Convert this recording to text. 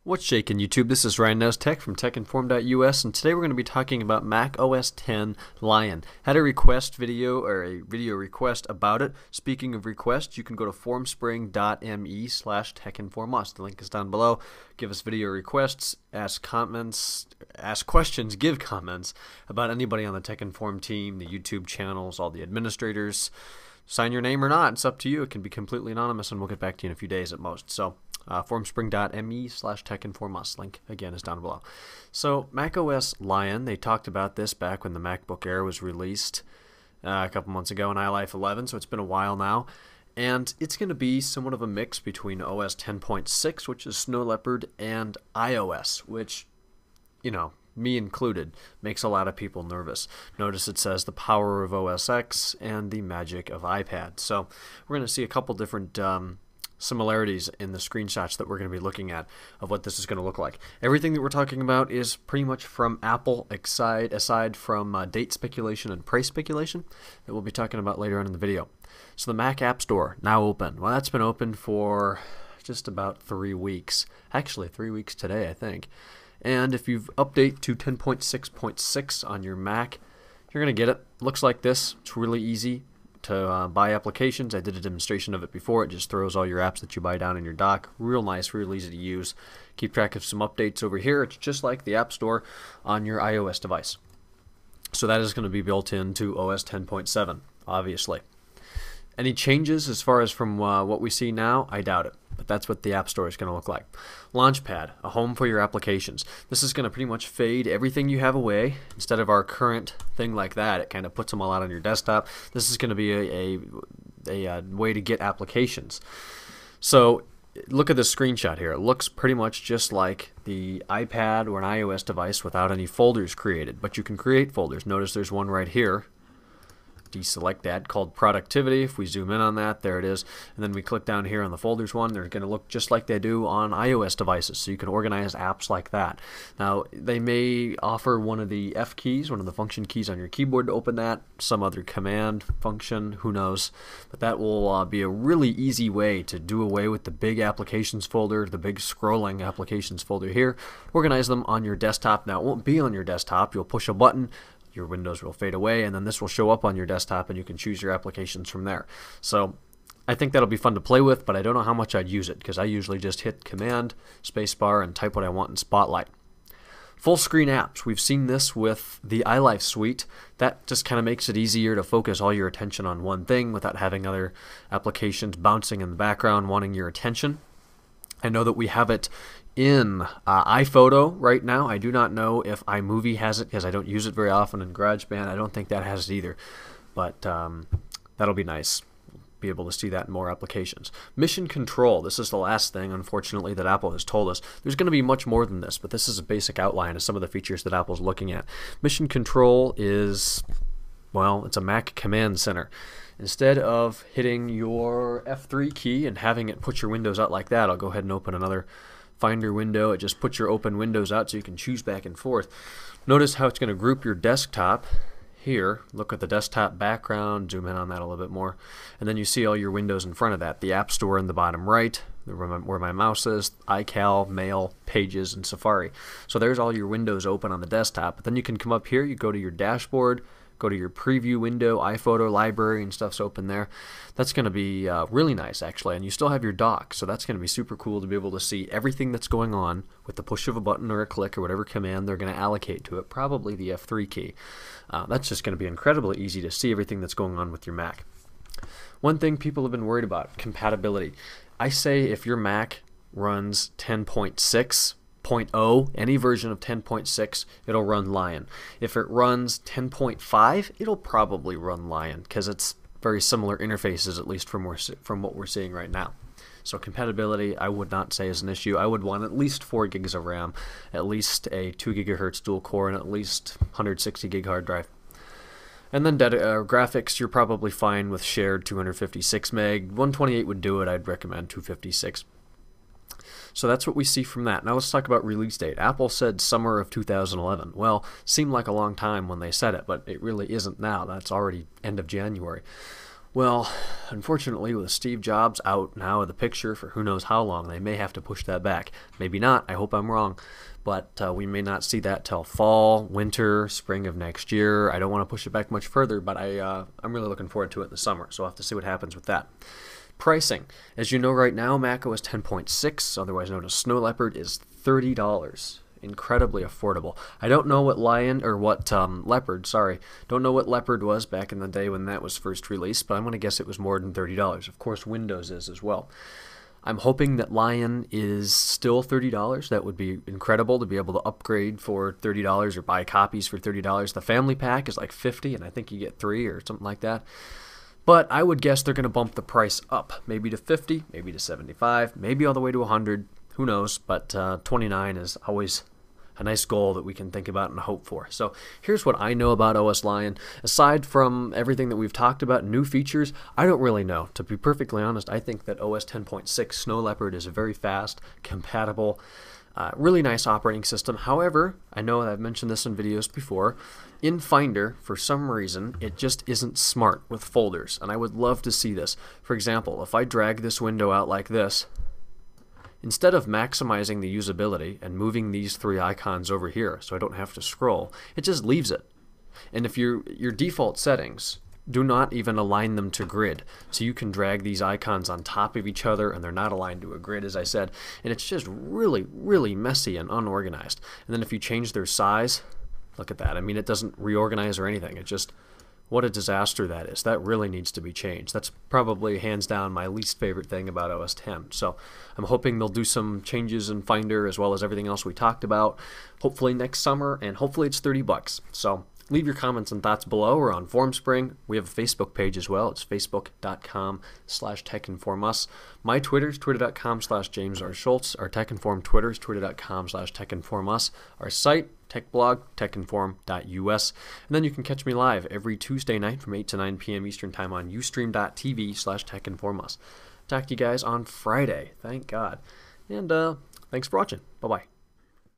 What's shaking YouTube? This is Ryan Tech from TechInform.us, and today we're going to be talking about Mac OS X Lion. Had a request video, or a video request about it. Speaking of requests, you can go to formspring.me/techinformus. The link is down below. Give us video requests, ask comments, ask questions, give comments about anybody on the TechInform team, the YouTube channels, all the administrators. Sign your name or not, it's up to you. It can be completely anonymous, and we'll get back to you in a few days at most. So formspring.me/techinformus. Link again is down below. So macOS Lion, they talked about this back when the MacBook Air was released a couple months ago in iLife 11, so it's been a while now. And it's going to be somewhat of a mix between OS 10.6, which is Snow Leopard, and iOS, which, you know, me included, makes a lot of people nervous. Notice it says the power of OS X and the magic of iPad. So we're going to see a couple different similarities in the screenshots that we're going to be looking at of what this is going to look like. Everything that we're talking about is pretty much from Apple, aside from date speculation and price speculation that we'll be talking about later on in the video. So the Mac App Store now open. Well, that's been open for just about 3 weeks. Actually, 3 weeks today, I think. And if you update to 10.6.6 on your Mac, you're going to get it. Looks like this. It's really easy to buy applications. I did a demonstration of it before. It just throws all your apps that you buy down in your dock. Real nice, real easy to use. Keep track of some updates over here. It's just like the App Store on your iOS device. So that is going to be built into OS 10.7, obviously. Any changes as far as from what we see now? I doubt it. But that's what the App Store is going to look like. Launchpad, a home for your applications. This is going to pretty much fade everything you have away. Instead of our current thing like that, it kind of puts them all out on your desktop. This is going to be a way to get applications. So look at this screenshot here. It looks pretty much just like the iPad or an iOS device without any folders created. But you can create folders. Notice there's one right here. Deselect that, called productivity. If we zoom in on that, there it is, and then we click down here on the folders one, they're going to look just like they do on iOS devices, so you can organize apps like that. Now they may offer one of the F keys, one of the function keys on your keyboard to open that, some other command function, who knows, but that will be a really easy way to do away with the big applications folder, the big scrolling applications folder here. Organize them on your desktop. Now it won't be on your desktop. You'll push a button, your windows will fade away, and then this will show up on your desktop and you can choose your applications from there. So I think that'll be fun to play with, but I don't know how much I'd use it because I usually just hit Command, Spacebar, and type what I want in Spotlight. Full screen apps. We've seen this with the iLife suite. That just kind of makes it easier to focus all your attention on one thing without having other applications bouncing in the background wanting your attention. I know that we have it in iPhoto right now. I do not know if iMovie has it because I don't use it very often in GarageBand. I don't think that has it either, but that'll be nice. Be able to see that in more applications. Mission Control. This is the last thing, unfortunately, that Apple has told us. There's going to be much more than this, but this is a basic outline of some of the features that Apple's looking at. Mission Control is, well, it's a Mac command center. Instead of hitting your F3 key and having it put your windows out like that, I'll go ahead and open another Finder window. It just puts your open windows out so you can choose back and forth. Notice how it's going to group your desktop here. Look at the desktop background, zoom in on that a little bit more, and then you see all your windows in front of that. The App Store in the bottom right, where my mouse is, iCal, Mail, Pages, and Safari. So there's all your windows open on the desktop. But then you can come up here, you go to your dashboard, go to your preview window, iPhoto library, and stuff's open there. That's going to be really nice, actually. And you still have your dock, so that's going to be super cool to be able to see everything that's going on with the push of a button or a click or whatever command they're going to allocate to it, probably the F3 key. That's just going to be incredibly easy to see everything that's going on with your Mac. One thing people have been worried about, compatibility. I say if your Mac runs 10.6, 10.0, any version of 10.6, it'll run Lion. If it runs 10.5, it'll probably run Lion because it's very similar interfaces, at least from what we're seeing right now. So compatibility, I would not say is an issue. I would want at least 4 gigs of RAM, at least a 2 gigahertz dual core, and at least 160 gig hard drive. And then graphics, you're probably fine with shared 256 meg. 128 would do it. I'd recommend 256. So that's what we see from that. Now let's talk about release date. Apple said summer of 2011. Well, seemed like a long time when they said it, but it really isn't now. That's already end of January. Well, unfortunately, with Steve Jobs out now of the picture for who knows how long, they may have to push that back. Maybe not. I hope I'm wrong. But we may not see that till fall, winter, spring of next year. I don't want to push it back much further, but I'm really looking forward to it in the summer. So I'll have to see what happens with that. Pricing. As you know right now, macOS 10.6, otherwise known as Snow Leopard, is $30. Incredibly affordable. I don't know what Leopard, don't know what Leopard was back in the day when that was first released, but I'm going to guess it was more than $30. Of course, Windows is as well. I'm hoping that Lion is still $30. That would be incredible to be able to upgrade for $30 or buy copies for $30. The family pack is like $50, and I think you get 3 or something like that. But I would guess they're going to bump the price up, maybe to $50, maybe to $75, maybe all the way to $100. Who knows? But $29 is always a nice goal that we can think about and hope for. So here's what I know about OS Lion. Aside from everything that we've talked about, new features, I don't really know. To be perfectly honest, I think that OS 10.6 Snow Leopard is a very fast, compatible, really nice operating system. However, I know I've mentioned this in videos before, in Finder, for some reason, it just isn't smart with folders, and I would love to see this. For example, if I drag this window out like this, instead of maximizing the usability and moving these 3 icons over here so I don't have to scroll, it just leaves it. And if your default settings do not even align them to grid, so you can drag these icons on top of each other and they're not aligned to a grid, as I said, and it's just really, really messy and unorganized. And then if you change their size, look at that. I mean, it doesn't reorganize or anything. It just, what a disaster that is. That really needs to be changed. That's probably hands down my least favorite thing about OS X. So I'm hoping they'll do some changes in Finder as well as everything else we talked about, hopefully next summer, and hopefully it's $30. So leave your comments and thoughts below or on Formspring. We have a Facebook page as well. It's facebook.com/techinformus. My Twitter is twitter.com/JamesRSchultz. Our TechInform Twitter is twitter.com/techinformus. Our site, tech blog, techinform.us. And then you can catch me live every Tuesday night from 8 to 9 p.m. Eastern Time on ustream.tv/techinformus. Talk to you guys on Friday. Thank God. And thanks for watching. Bye-bye.